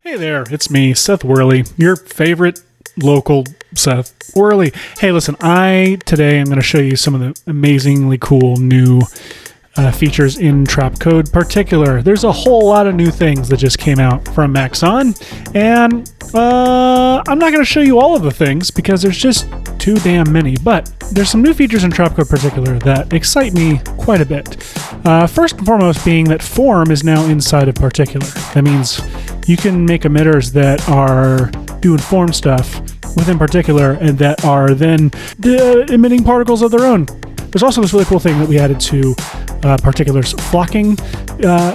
Hey there, it's me, Seth Worley, your favorite local Seth Worley. Hey, listen, today I'm going to show you some of the amazingly cool new features in Trapcode Particular. There's a whole lot of new things that just came out from Maxon, and I'm not going to show you all of the things because there's just too damn many, but there's some new features in Trapcode Particular that excite me quite a bit. First and foremost being that form is now inside of Particular. That means you can make emitters that are doing form stuff within Particular and that are then emitting particles of their own. There's also this really cool thing that we added to Particular's flocking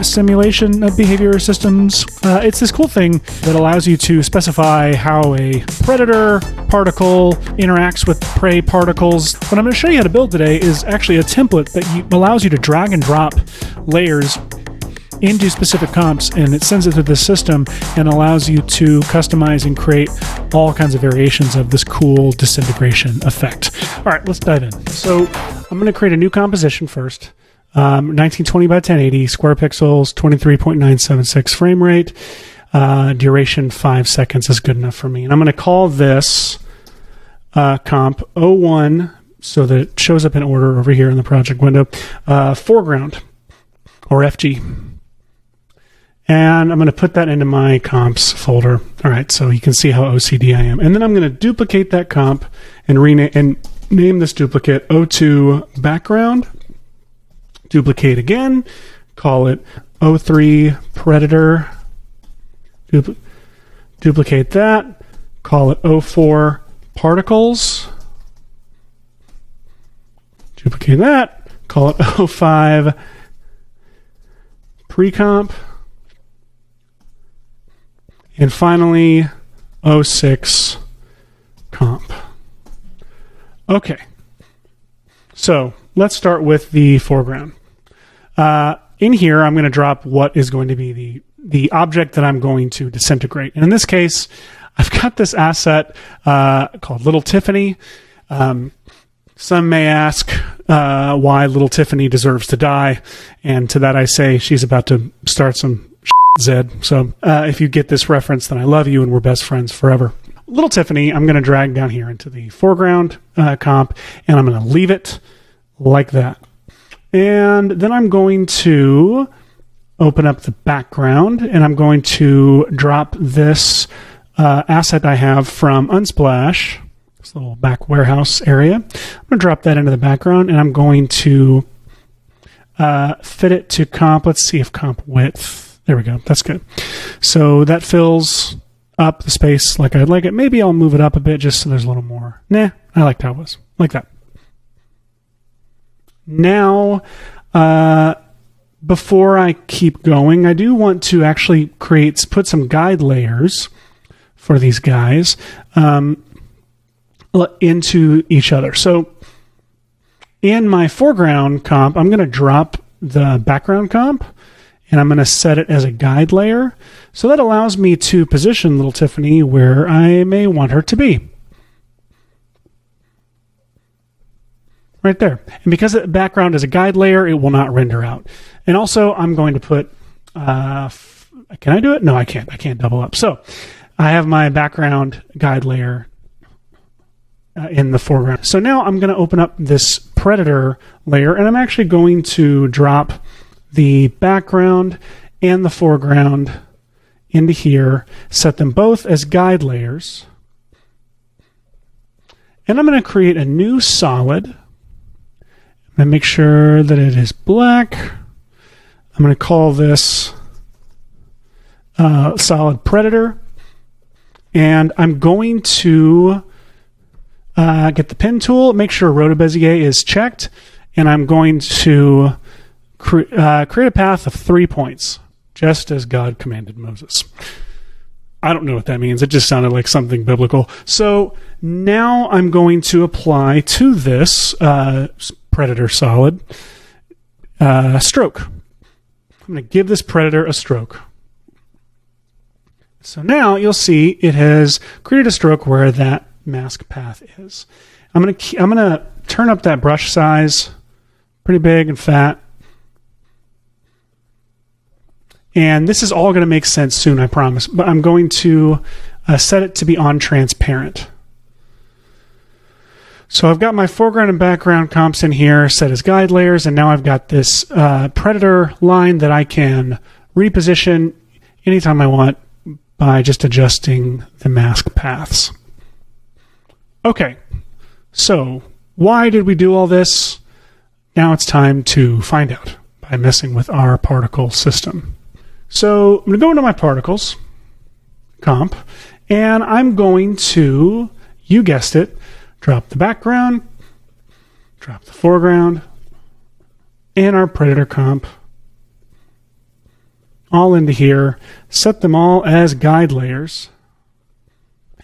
simulation of behavior systems. It's this cool thing that allows you to specify how a predator particle interacts with prey particles. What I'm going to show you how to build today is actually a template that allows you to drag and drop layers into specific comps, and it sends it to the system and allows you to customize and create all kinds of variations of this cool disintegration effect. All right, let's dive in. So I'm going to create a new composition first. 1920 by 1080, square pixels, 23.976 frame rate, duration 5 seconds is good enough for me. And I'm going to call this comp 01 so that it shows up in order over here in the project window, foreground, or FG. And I'm going to put that into my comps folder. All right, so you can see how OCD I am. And then I'm going to duplicate that comp and name this duplicate O2 background. Duplicate again, call it O3 predator. Duplicate that, call it O4 particles. Duplicate that, call it O5 pre-comp. And finally, 06 comp. Okay, so let's start with the foreground. In here, I'm going to drop what is going to be the object that I'm going to disintegrate. And in this case, I've got this asset called Little Tiffany. Some may ask why Little Tiffany deserves to die. And to that I say she's about to start some Zed. So if you get this reference, then I love you and we're best friends forever. Little Tiffany, I'm going to drag down here into the foreground comp, and I'm going to leave it like that. And then I'm going to open up the background, and I'm going to drop this asset I have from Unsplash, this little back warehouse area. I'm going to drop that into the background, and I'm going to fit it to comp. Let's see if comp width. There we go. That's good. So that fills up the space like I'd like it. Maybe I'll move it up a bit just so there's a little more. Nah, I liked how it was. Like that. Now, before I keep going, I do want to actually put some guide layers for these guys into each other. So in my foreground comp, I'm going to drop the background comp, and I'm going to set it as a guide layer. So that allows me to position Little Tiffany where I may want her to be. Right there. And because the background is a guide layer, it will not render out. And also, I'm going to put... can I do it? No, I can't. I can't double up. So I have my background guide layer in the foreground. So now I'm going to open up this predator layer, and I'm actually going to drop the background and the foreground into here, set them both as guide layers. And I'm going to create a new solid. I'm going to make sure that it is black. I'm going to call this solid predator. And I'm going to get the pen tool, make sure Roto Bezier is checked, and I'm going to create a path of 3 points, just as God commanded Moses. I don't know what that means. It just sounded like something biblical. So now I'm going to apply to this predator solid stroke. I'm going to give this predator a stroke. So now you'll see it has created a stroke where that mask path is. I'm going to turn up that brush size pretty big and fat. And this is all going to make sense soon, I promise. But I'm going to set it to be on transparent. So I've got my foreground and background comps in here set as guide layers, and now I've got this predator line that I can reposition anytime I want by just adjusting the mask paths. Okay, so why did we do all this? Now it's time to find out by messing with our particle system. So I'm going to go into my particles comp, and I'm going to, you guessed it, drop the background, drop the foreground, and our predator comp all into here, set them all as guide layers.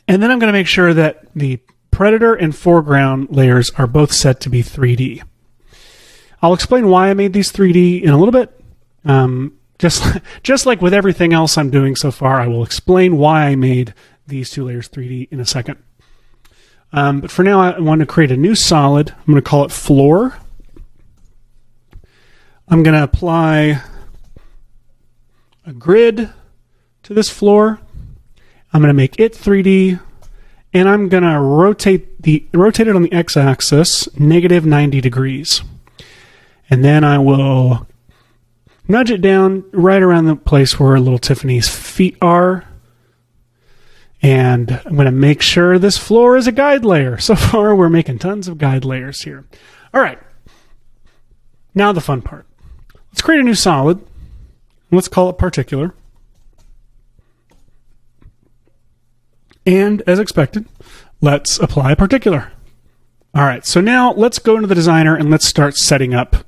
And then I'm going to make sure that the predator and foreground layers are both set to be 3D. I'll explain why I made these 3D in a little bit. Just like with everything else I'm doing so far, I will explain why I made these two layers 3D in a second. But for now, I want to create a new solid. I'm going to call it floor. I'm going to apply a grid to this floor. I'm going to make it 3D, and I'm going to rotate it on the x-axis -90 degrees. And then I will nudge it down right around the place where little Tiffany's feet are. And I'm going to make sure this floor is a guide layer. So far, we're making tons of guide layers here. All right. Now the fun part. Let's create a new solid. Let's call it particular. And as expected, let's apply particular. All right. So now let's go into the designer and let's start setting up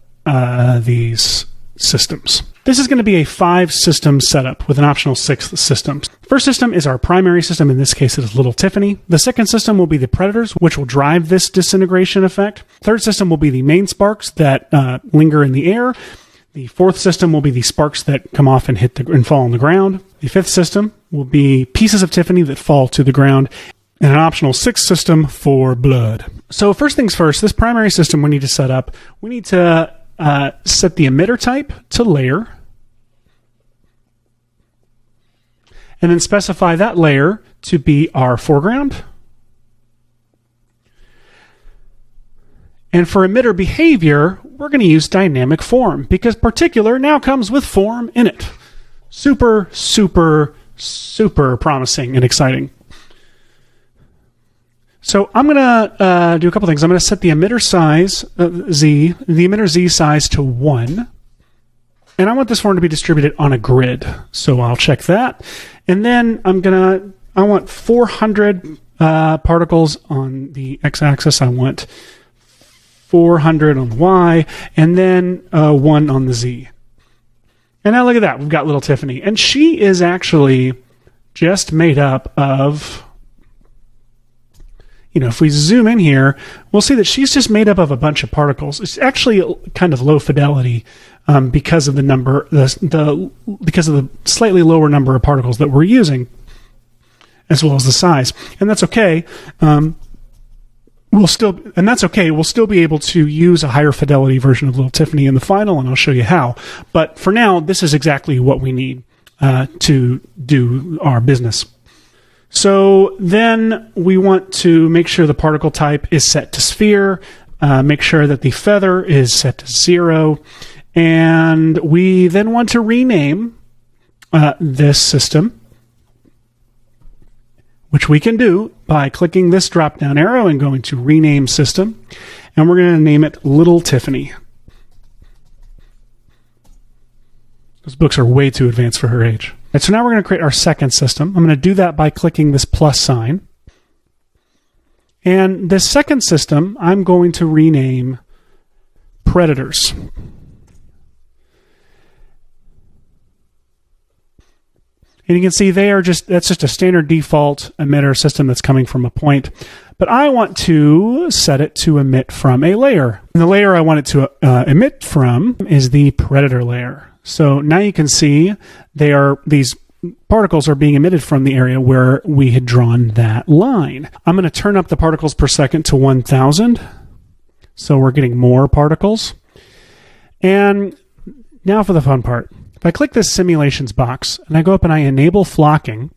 these systems. This is going to be a 5-system setup with an optional 6th system. First system is our primary system. In this case, it is Little Tiffany. The second system will be the predators, which will drive this disintegration effect. Third system will be the main sparks that linger in the air. The fourth system will be the sparks that come off and and fall on the ground. The fifth system will be pieces of Tiffany that fall to the ground. And an optional 6th system for blood. So first things first, this primary system we need to set up. We need to set the emitter type to layer, and then specify that layer to be our foreground. And for emitter behavior, we're going to use dynamic form because particular now comes with form in it. Super, super, super promising and exciting. So I'm going to do a couple things. I'm going to set the emitter size, the emitter Z size to 1. And I want this form to be distributed on a grid. So I'll check that. And then I want 400 particles on the x-axis. I want 400 on the y, and then 1 on the z. And now look at that. We've got little Tiffany. And she is actually just made up of... if we zoom in here, we'll see that she's just made up of a bunch of particles. It's actually kind of low fidelity because of because of the slightly lower number of particles that we're using, as well as the size. And that's okay. We'll still be able to use a higher fidelity version of Little Tiffany in the final, and I'll show you how. But for now, this is exactly what we need to do our business. So then we want to make sure the particle type is set to sphere, make sure that the feather is set to 0, and we then want to rename this system, which we can do by clicking this drop-down arrow and going to Rename System, and we're going to name it Little Tiffany. Those books are way too advanced for her age. And so now we're going to create our second system. I'm going to do that by clicking this plus sign. And this second system, I'm going to rename Predators. And you can see that's just a standard default emitter system that's coming from a point. But I want to set it to emit from a layer. And the layer I want it to emit from is the predator layer. So now you can see these particles are being emitted from the area where we had drawn that line. I'm going to turn up the particles per second to 1,000. So we're getting more particles. And now for the fun part. If I click this simulations box and I go up and I enable flocking,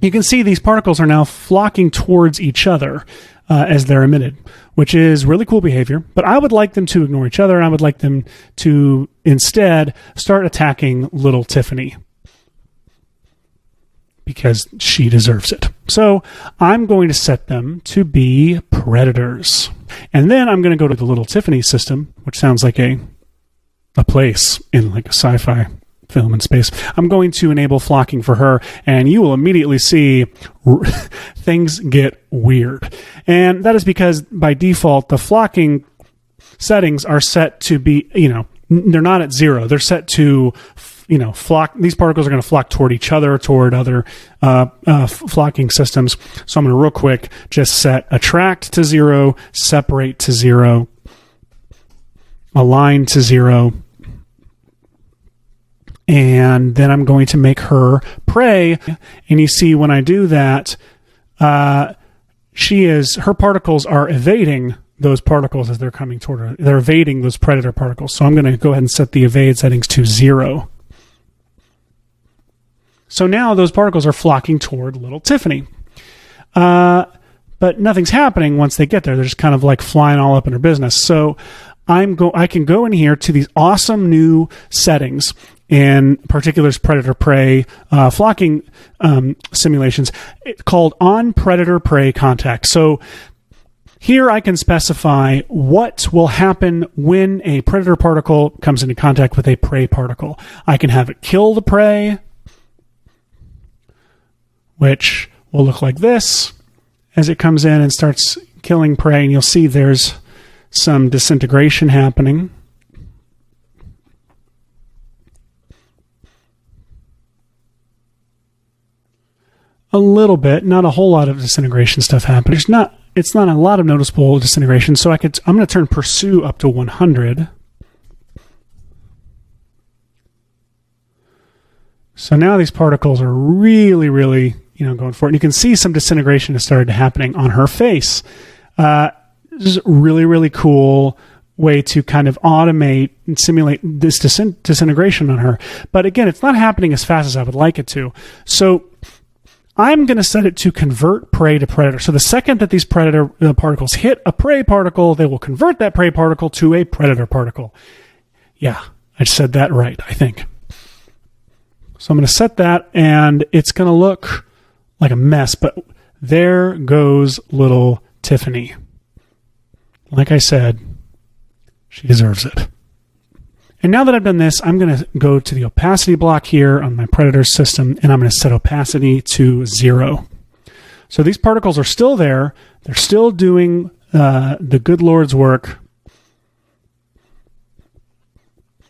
you can see these particles are now flocking towards each other as they're emitted, which is really cool behavior. But I would like them to ignore each other, and I would like them to instead start attacking little Tiffany, because she deserves it. So I'm going to set them to be predators. And then I'm going to go to the little Tiffany system, which sounds like a place in like a sci-fi film in space. I'm going to enable flocking for her, and you will immediately see things get weird. And that is because by default, the flocking settings are set to be, they're not at 0. They're set to, flock. These particles are going to flock toward each other, toward other flocking systems. So I'm going to real quick just set attract to 0, separate to 0, align to 0, and then I'm going to make her prey. And you see when I do that, her particles are evading those particles as they're coming toward her. They're evading those predator particles. So I'm going to go ahead and set the evade settings to 0. So now those particles are flocking toward little Tiffany. But nothing's happening once they get there. They're just kind of like flying all up in her business. So I can go in here to these awesome new settings in particulars predator prey flocking simulations called on predator prey contact. So here I can specify what will happen when a predator particle comes into contact with a prey particle. I can have it kill the prey, which will look like this as it comes in and starts killing prey, and you'll see there's some disintegration happening. A little bit, not a whole lot of disintegration stuff happening. It's not a lot of noticeable disintegration. So I'm going to turn pursue up to 100. So now these particles are really, really, going for it. And you can see some disintegration has started happening on her face. This is a really, really cool way to kind of automate and simulate this disintegration on her. But again, it's not happening as fast as I would like it to. So I'm going to set it to convert prey to predator. So the second that these predator particles hit a prey particle, they will convert that prey particle to a predator particle. Yeah, I said that right, I think. So I'm going to set that, and it's going to look like a mess, but there goes little Tiffany. Like I said, she deserves it. And now that I've done this, I'm going to go to the opacity block here on my predator system, and I'm going to set opacity to 0. So these particles are still there. They're still doing the good Lord's work.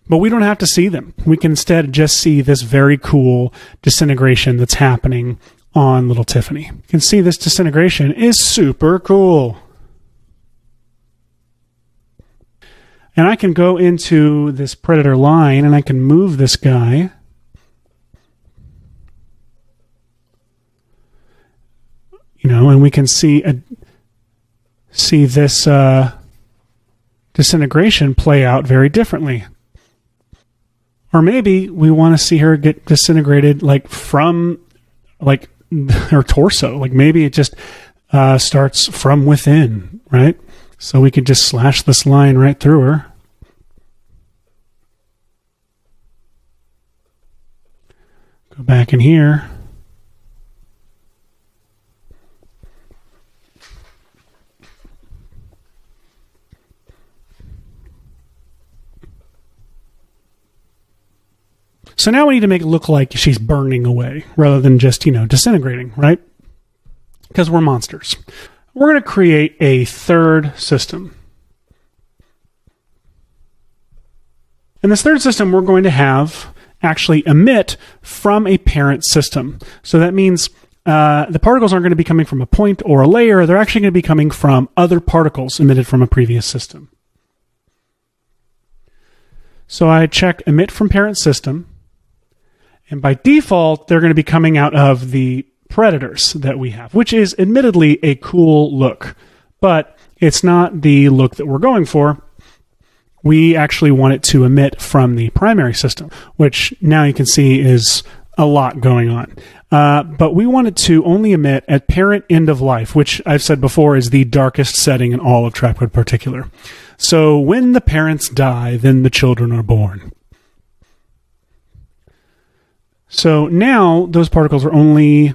But we don't have to see them. We can instead just see this very cool disintegration that's happening on little Tiffany. You can see this disintegration is super cool. And I can go into this predator line and I can move this guy. And we can see this disintegration play out very differently. Or maybe we want to see her get disintegrated from her torso. Like maybe it just starts from within, right? So we could just slash this line right through her. Go back in here. So now we need to make it look like she's burning away rather than just, disintegrating, right? Because we're monsters. We're going to create a third system. In this third system, we're going to have actually emit from a parent system. So that means the particles aren't going to be coming from a point or a layer. They're actually going to be coming from other particles emitted from a previous system. So I check emit from parent system. And by default, they're going to be coming out of the predators that we have, which is admittedly a cool look, but it's not the look that we're going for. we actually want it to emit from the primary system, which now you can see is a lot going on. But we want it to only emit at parent end of life, which I've said before is the darkest setting in all of TrapCode Particular. So when the parents die, then the children are born. So now those particles are only,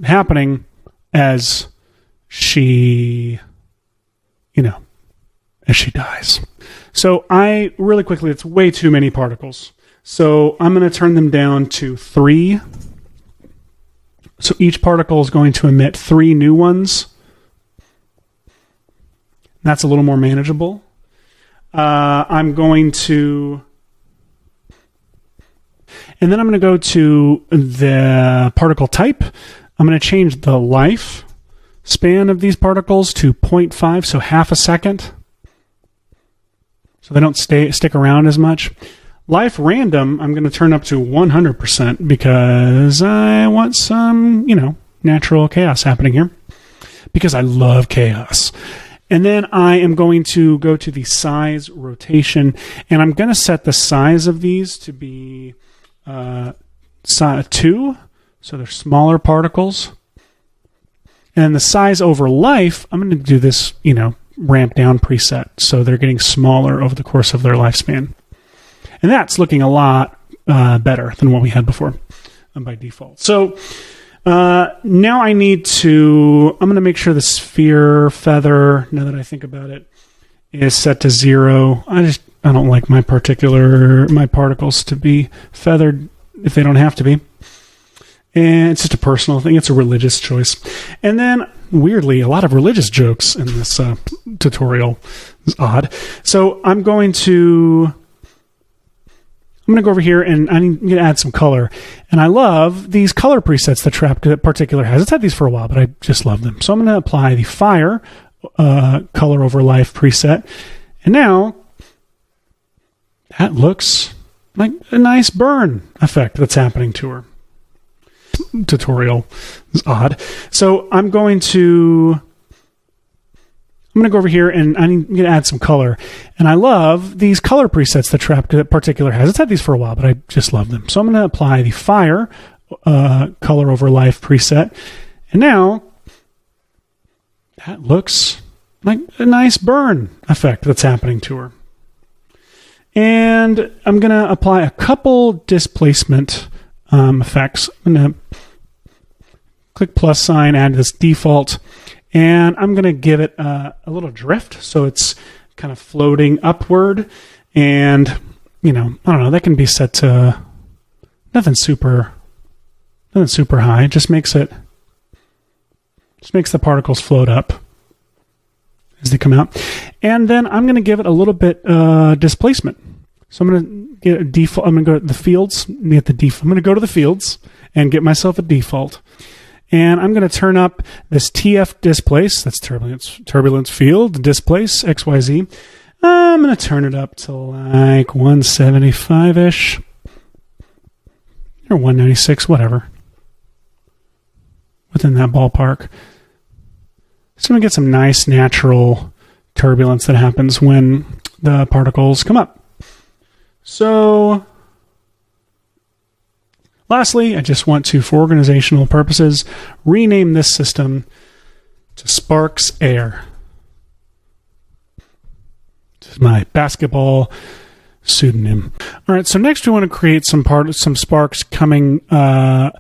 happening as she dies. So really quickly, it's way too many particles. So I'm going to turn them down to 3. So each particle is going to emit 3 new ones. That's a little more manageable. I'm going to... And then I'm going to go to the particle type. I'm going to change the life span of these particles to 0.5, so half a second. So they don't stick around as much. Life random, I'm going to turn up to 100% because I want some, natural chaos happening here. Because I love chaos. And then I am going to go to the size rotation, and I'm going to set the size of these to be 2, so they're smaller particles. And then the size over life, I'm going to do this, ramp down preset, so they're getting smaller over the course of their lifespan. And that's looking a lot better than what we had before by default. So now I'm going to make sure the sphere feather, now that I think about it, is set to 0. I don't like my particles to be feathered if they don't have to be. And it's just a personal thing. It's a religious choice. And then, weirdly, a lot of religious jokes in this tutorial. It's odd. So I'm going to go over here, and I'm going to add some color. And I love these color presets that TrapCode Particular has. It's had these for a while, but I just love them. So I'm going to apply the fire color over life preset. And now that looks like a nice burn effect that's happening to her. Tutorial is odd. So I'm going to go over here, and I'm going to add some color. And I love these color presets that TrapCode Particular has. It's had these for a while, but I just love them. So I'm going to apply the fire color over life preset. And now that looks like a nice burn effect that's happening to her. And I'm going to apply a couple displacement effects. I'm going to click plus sign, add this default, and I'm going to give it a little drift, so it's kind of floating upward. And I don't know, that can be set to nothing super high. It just makes the particles float up as they come out. And then I'm going to give it a little bit displacement. So I'm going to get a default. I'm going to go to the fields. I'm going to go to the fields and get myself a default. And I'm going to turn up this TF displace. That's turbulence field displace XYZ. I'm going to turn it up to like 175-ish or 196, whatever. Within that ballpark. So I'm going to get some nice natural turbulence that happens when the particles come up. So, lastly, I just want to, for organizational purposes, rename this system to Sparks Air. This is my basketball pseudonym. All right, so next we want to create some sparks coming, falling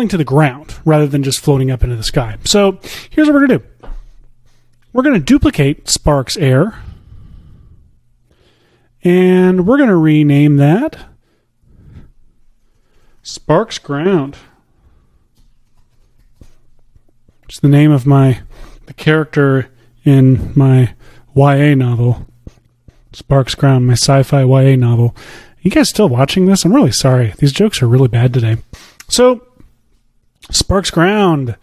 to the ground rather than just floating up into the sky. So here's what we're going to do. We're going to duplicate Sparks Air. And we're going to rename that Sparks Ground. It's the name of the character in my YA novel. Sparks Ground, my sci-fi YA novel. You guys still watching this? I'm really sorry. These jokes are really bad today. So, Sparks Ground.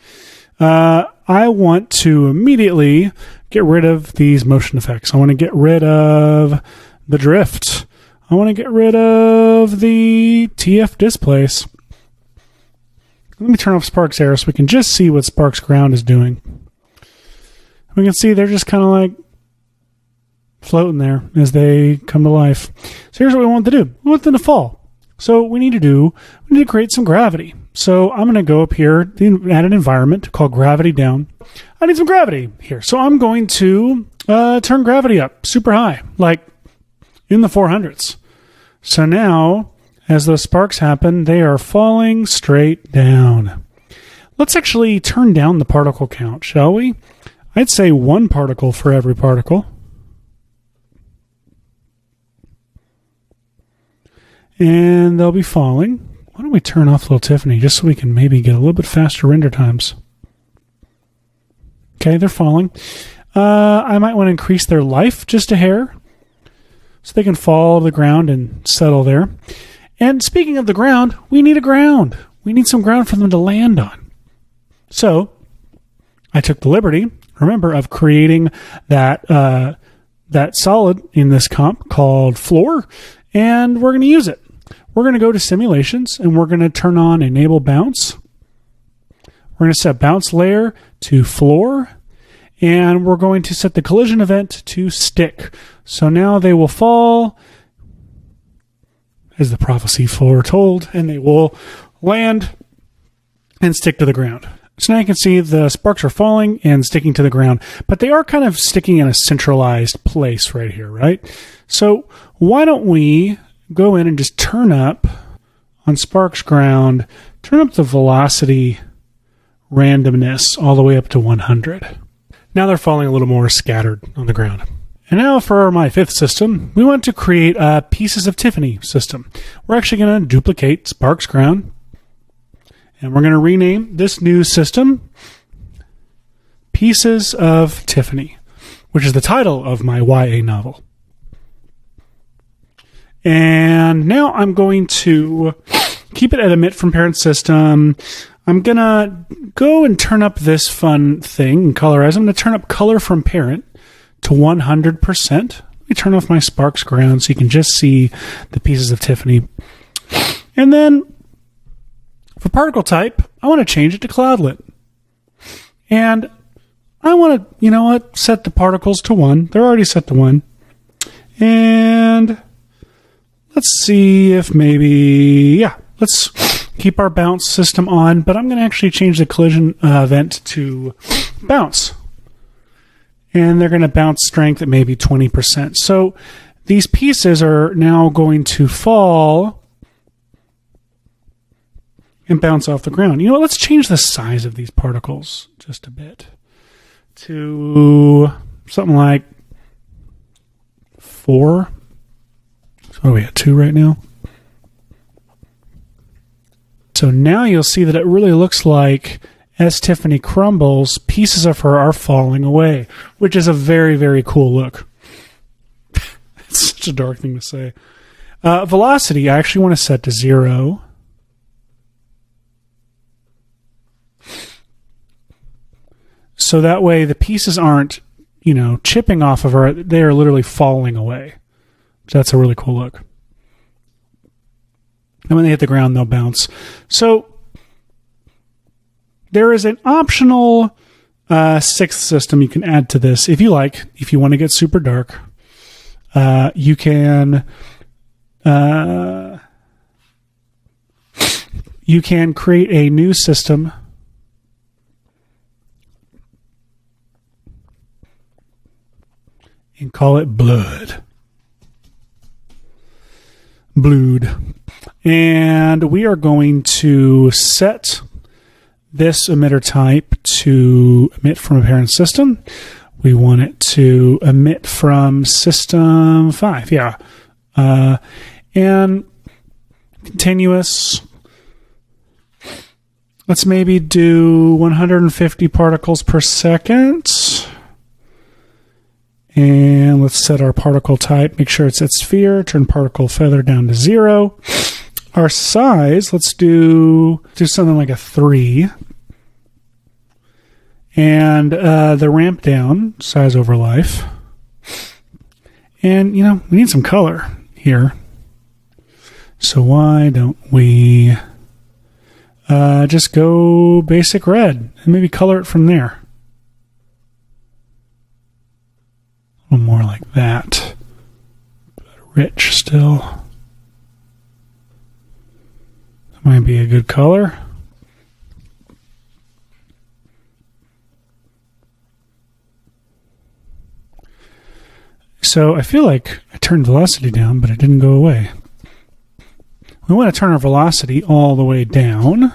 I want to immediately get rid of these motion effects. I want to get rid of the drift. I want to get rid of the TF displace. Let me turn off Sparks Air so we can just see what Sparks Ground is doing. We can see they're just kind of like floating there as they come to life. So here's what we want to do. We want them to fall. So we need to create some gravity. So I'm going to go up here, add an environment called gravity down. I need some gravity here. So I'm going to turn gravity up super high, like in the 400s. So now, as those sparks happen, they are falling straight down. Let's actually turn down the particle count, shall we? I'd say 1 particle for every particle. And they'll be falling. Why don't we turn off Little Tiffany just so we can maybe get a little bit faster render times. Okay, they're falling. I might want to increase their life just a hair so they can fall to the ground and settle there. And speaking of the ground, we need a ground. We need some ground for them to land on. So I took the liberty, remember, of creating that solid in this comp called floor, and we're going to use it. We're going to go to simulations and we're going to turn on enable bounce. We're going to set bounce layer to floor, and we're going to set the collision event to stick. So now they will fall as the prophecy foretold, and they will land and stick to the ground. So now you can see the sparks are falling and sticking to the ground, but they are kind of sticking in a centralized place right here, right? So why don't we go in and just turn up on sparks ground, turn up the velocity randomness all the way up to 100. Now they're falling a little more scattered on the ground. And now for my 5th system, we want to create a Pieces of Tiffany system. We're actually going to duplicate sparks ground, and we're going to rename this new system Pieces of Tiffany, which is the title of my YA novel. And now I'm going to keep it at emit from parent system. I'm going to go and turn up this fun thing and colorize. I'm going to turn up color from parent to 100%. Let me turn off my sparks ground so you can just see the Pieces of Tiffany. And then for particle type, I want to change it to cloudlet. And I want to, set the particles to 1. They're already set to 1. And let's see if let's keep our bounce system on, but I'm going to actually change the collision event to bounce. And they're going to bounce strength at maybe 20%. So these pieces are now going to fall and bounce off the ground. You know what? Let's change the size of these particles just a bit to something like 4. So what are we at, 2 right now? So now you'll see that it really looks like as Tiffany crumbles, pieces of her are falling away, which is a very, very cool look. It's such a dark thing to say. Velocity, I actually want to set to 0. So that way the pieces aren't, chipping off of her. They are literally falling away. So that's a really cool look. And when they hit the ground, they'll bounce. So there is an optional 6th system you can add to this if you like. If you want to get super dark, you can create a new system and call it Blood. And we are going to set this emitter type to emit from a parent system. We want it to emit from system 5. Yeah. And continuous. Let's maybe do 150 particles per second. And let's set our particle type. Make sure it's at sphere. Turn particle feather down to 0. Our size, let's do something like a 3. And the ramp down, size over life. And, we need some color here. So why don't we just go basic red and maybe color it from there. A little more like that. Rich still. That might be a good color. So I feel like I turned velocity down, but it didn't go away. We want to turn our velocity all the way down.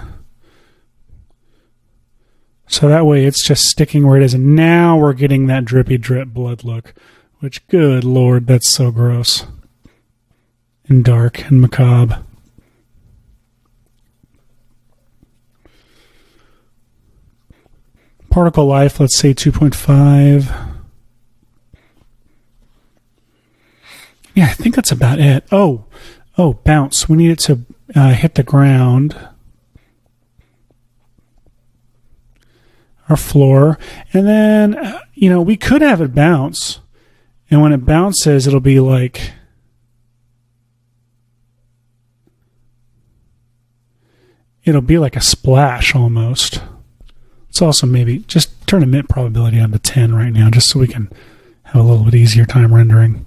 So that way it's just sticking where it is. And now we're getting that drippy drip blood look, which, good Lord, that's so gross and dark and macabre. Particle life, let's say 2.5. Yeah, I think that's about it. Oh, bounce. We need it to hit the ground. Our floor. And then, we could have it bounce. And when it bounces, it'll be like... It'll be like a splash almost. Let's also maybe just turn emit probability on to 10 right now, just so we can have a little bit easier time rendering.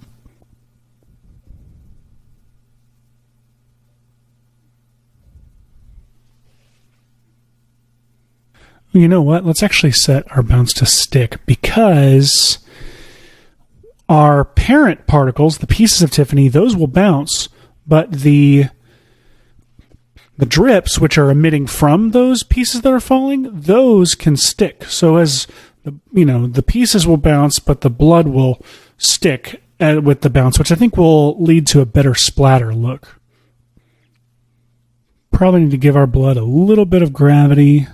You know what? Let's actually set our bounce to stick, because our parent particles, the pieces of Tiffany, those will bounce, but the drips, which are emitting from those pieces that are falling, those can stick. So as the pieces will bounce, but the blood will stick with the bounce, which I think will lead to a better splatter look. Probably need to give our blood a little bit of gravity.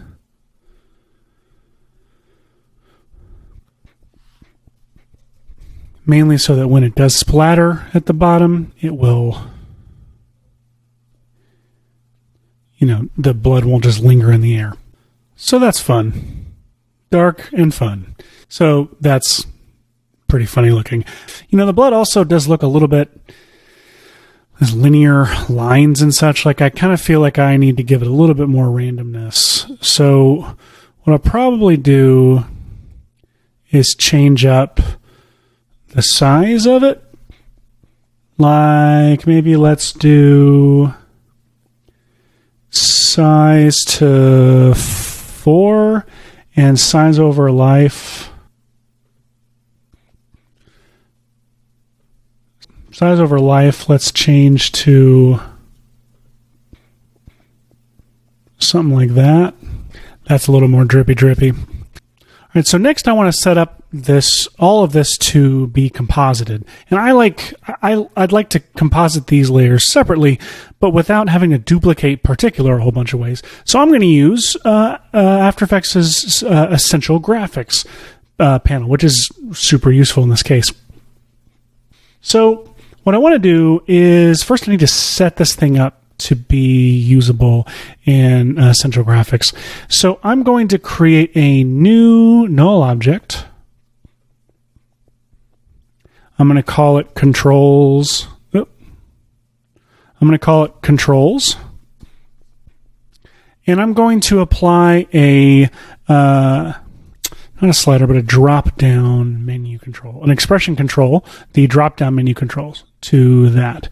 Mainly so that when it does splatter at the bottom, it will, the blood won't just linger in the air. So that's fun. Dark and fun. So that's pretty funny looking. The blood also does look a little bit, there's linear lines and such. Like, I kind of feel like I need to give it a little bit more randomness. So what I'll probably do is change up the size of it. Like, maybe let's do size to 4 and size over life. Size over life, let's change to something like that. That's a little more drippy. All right, so next I want to set up all of this to be composited. And I'd like to composite these layers separately, but without having to duplicate particular a whole bunch of ways. So I'm going to use After Effects' Essential Graphics panel, which is super useful in this case. So what I want to do is, first I need to set this thing up to be usable in Essential Graphics. So I'm going to create a new null object. I'm going to call it controls. I'm going to call it controls. And I'm going to apply a, not a slider, but a drop-down menu control, an expression control, the drop-down menu controls to that.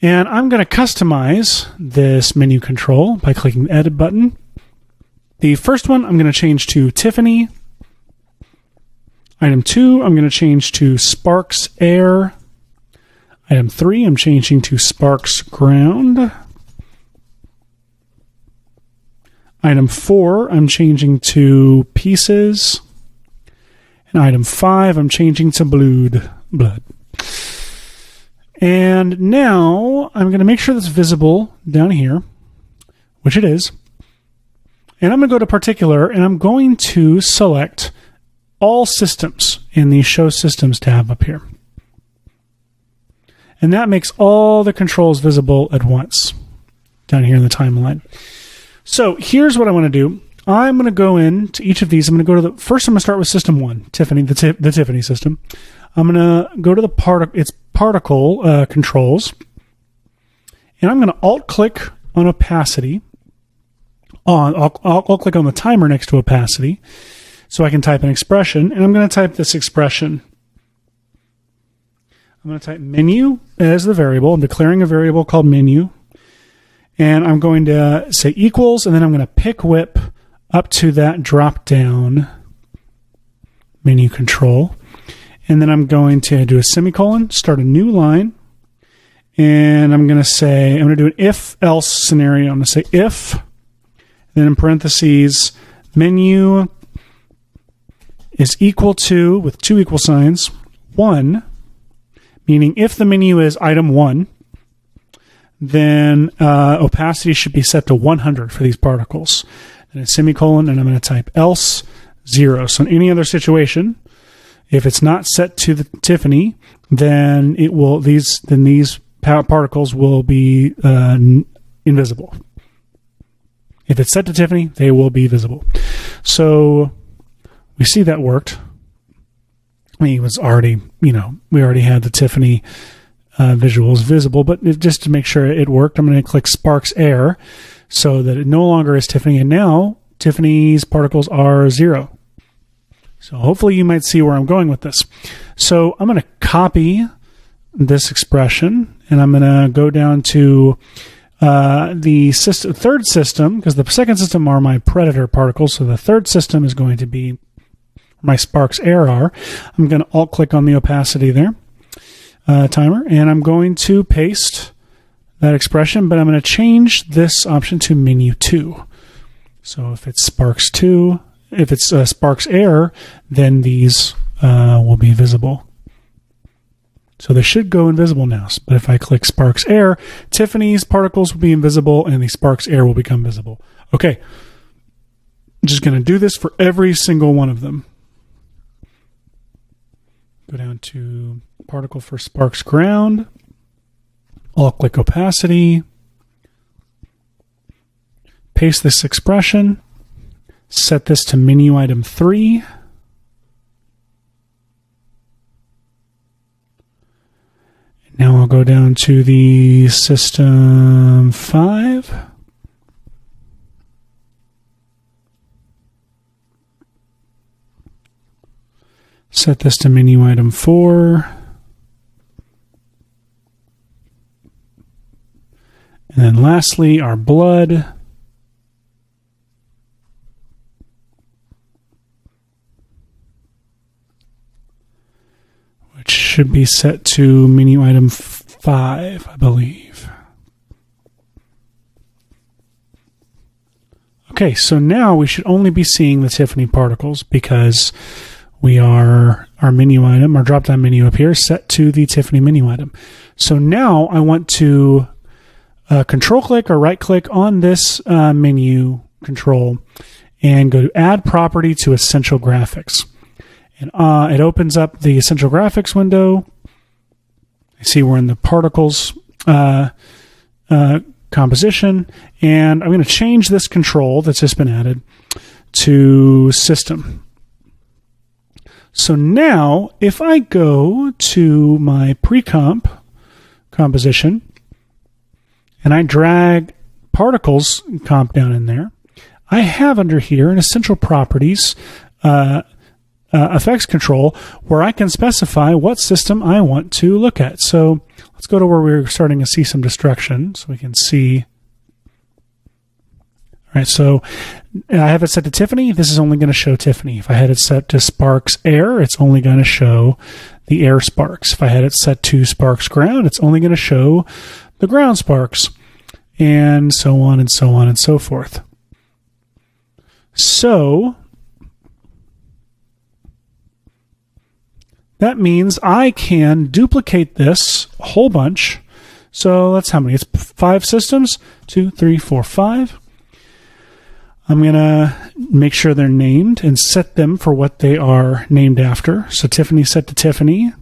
And I'm going to customize this menu control by clicking the Edit button. The first one I'm going to change to Tiffany. Item 2, I'm going to change to Sparks Air. Item 3, I'm changing to Sparks Ground. Item 4, I'm changing to Pieces. And item 5, I'm changing to Blood. And now I'm going to make sure that's visible down here, which it is. And I'm going to go to Particular, and I'm going to select All Systems in the Show Systems tab up here. And that makes all the controls visible at once down here in the timeline. So here's what I want to do. I'm going to go into each of these. I'm going to go to first I'm going to start with System 1, Tiffany, the Tiffany system. I'm going to go to the particle controls, and I'm going to alt-click on opacity. I'll click on the timer next to opacity, so I can type an expression, and I'm going to type this expression I'm going to type menu as the variable. I'm declaring a variable called menu. And I'm going to say equals, and then I'm going to pick whip up to that drop down menu control. And then I'm going to do a semicolon, start a new line. And I'm going to do an if-else scenario. I'm going to say if, then in parentheses, menu is equal to, with two equal signs, 1, meaning if the menu is item 1, then opacity should be set to 100 for these particles. And a semicolon, and I'm going to type else 0. So in any other situation, if it's not set to the Tiffany, then these particles will be invisible. If it's set to Tiffany, they will be visible. So we see that worked. I mean, it was already, we already had the Tiffany visuals visible, but just to make sure it worked, I'm going to click Sparks Air so that it no longer is Tiffany, and now Tiffany's particles are 0. So hopefully you might see where I'm going with this. So I'm going to copy this expression, and I'm going to go down to the third system, because the second system are my predator particles, so the third system is going to be my Sparks Air are. I'm going to alt-click on the opacity there, timer, and I'm going to paste that expression, but I'm going to change this option to menu 2. So if it's Sparks 2, if it's Sparks Air, then these will be visible. So they should go invisible now. But if I click Sparks Air, Tiffany's particles will be invisible and the Sparks Air will become visible. Okay. I'm just going to do this for every single one of them. Go down to particle for Sparks Ground. I'll click opacity. Paste this expression. Set this to menu item 3. Now I'll go down to the system 5. Set this to menu item 4. And then lastly, our blood. Which should be set to menu item 5, I believe. Okay, so now we should only be seeing the Tiffany particles because our menu item, our drop-down menu up here, set to the Tiffany menu item. So now I want to control-click or right-click on this menu control and go to Add Property to Essential Graphics. And it opens up the Essential Graphics window. I see we're in the particles composition, and I'm going to change this control that's just been added to System. So now, if I go to my pre-comp composition, and I drag particles comp down in there, I have under here an Essential Properties effects control where I can specify what system I want to look at. So let's go to where we're starting to see some destruction so we can see. All right, so I have it set to Tiffany. This is only going to show Tiffany. If I had it set to Sparks Air, it's only going to show the air sparks. If I had it set to Sparks Ground, it's only going to show the ground sparks, and so on and so on and so forth. So that means I can duplicate this a whole bunch. So that's how many? It's 5 systems. 2, 3, 4, 5. I'm going to make sure they're named and set them for what they are named after. So Tiffany set to Tiffany.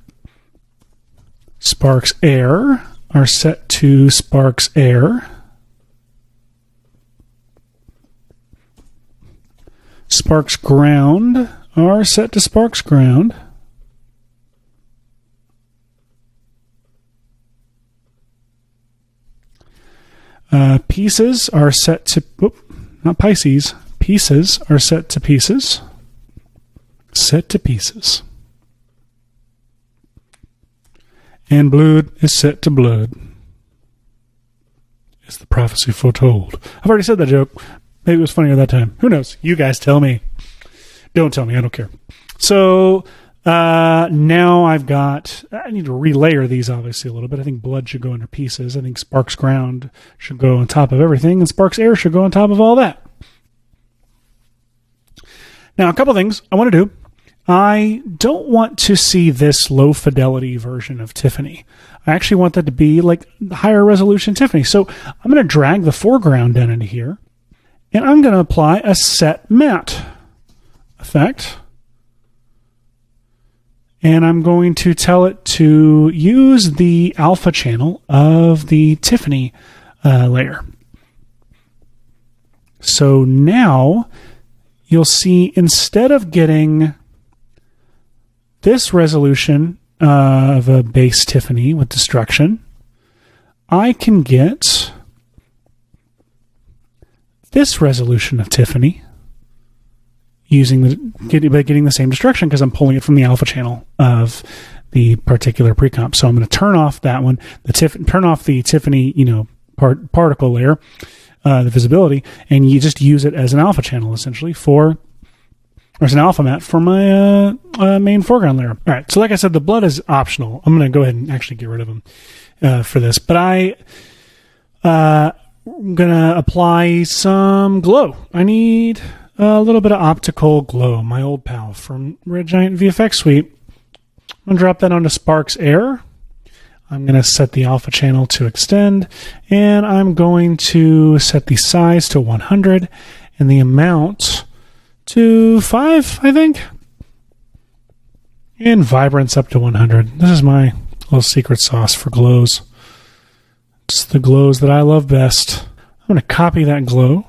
Sparks Air are set to Sparks Air. Sparks Ground are set to Sparks Ground. Pieces are set to, not Pisces, pieces are set to pieces. Set to pieces. And blood is set to blood. Is the prophecy foretold? I've already said that joke. Maybe it was funnier that time. Who knows? You guys tell me. Don't tell me. I don't care. So now I need to relayer these obviously a little bit. I think blood should go under pieces. I think sparks ground should go on top of everything, and sparks air should go on top of all that. Now, a couple things I want to do. I don't want to see this low fidelity version of Tiffany. I actually want that to be like higher resolution Tiffany. So I'm going to drag the foreground down into here, and I'm going to apply a set matte effect. And I'm going to tell it to use the alpha channel of the Tiffany layer. So now you'll see, instead of getting this resolution of a base Tiffany with destruction, I can get this resolution of Tiffany getting the same destruction, because I'm pulling it from the alpha channel of the particular pre-comp. So I'm going to turn off that one, turn off the Tiffany, particle layer, the visibility, and you just use it as an alpha channel essentially or as an alpha matte for my main foreground layer. All right. So like I said, the blood is optional. I'm going to go ahead and actually get rid of them for this, but I'm going to apply some glow. I need a little bit of optical glow, my old pal from Red Giant VFX Suite. I'm going to drop that onto Sparks Air. I'm going to set the alpha channel to extend, and I'm going to set the size to 100 and the amount to 5, I think. And vibrance up to 100. This is my little secret sauce for glows. It's the glows that I love best. I'm going to copy that glow.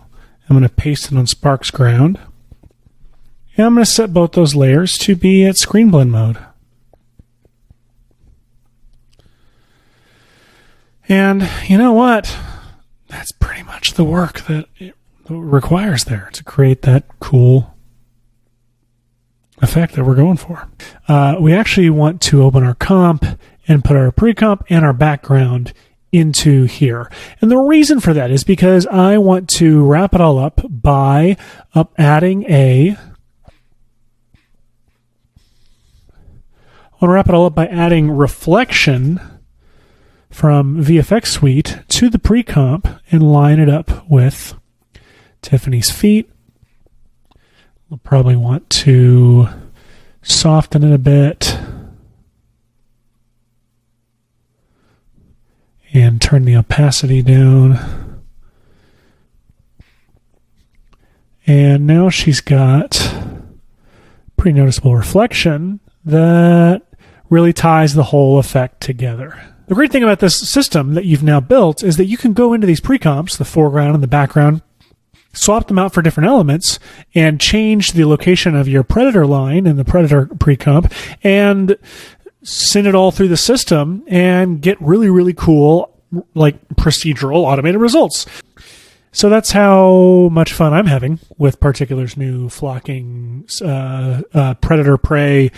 I'm going to paste it on Sparks Ground. And I'm going to set both those layers to be at screen blend mode. And you know what? That's pretty much the work that it requires there to create that cool effect that we're going for. We actually want to open our comp and put our pre-comp and our background into here. And the reason for that is because I want to wrap it all up by adding reflection from VFX Suite to the pre-comp and line it up with Tiffany's feet. We'll probably want to soften it a bit and turn the opacity down. And now she's got pretty noticeable reflection that really ties the whole effect together. The great thing about this system that you've now built is that you can go into these pre-comps, the foreground and the background, swap them out for different elements, and change the location of your predator line in the predator pre-comp, and send it all through the system and get really, really cool, like procedural automated results. So that's how much fun I'm having with Particular's new flocking predator-prey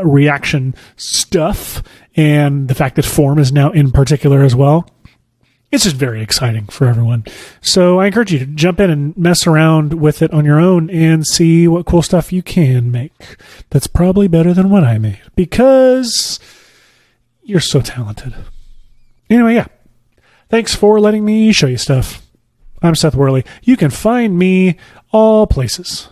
reaction stuff, and the fact that form is now in Particular as well. It's just very exciting for everyone. So I encourage you to jump in and mess around with it on your own and see what cool stuff you can make. That's probably better than what I made, because you're so talented. Anyway, yeah. Thanks for letting me show you stuff. I'm Seth Worley. You can find me all places.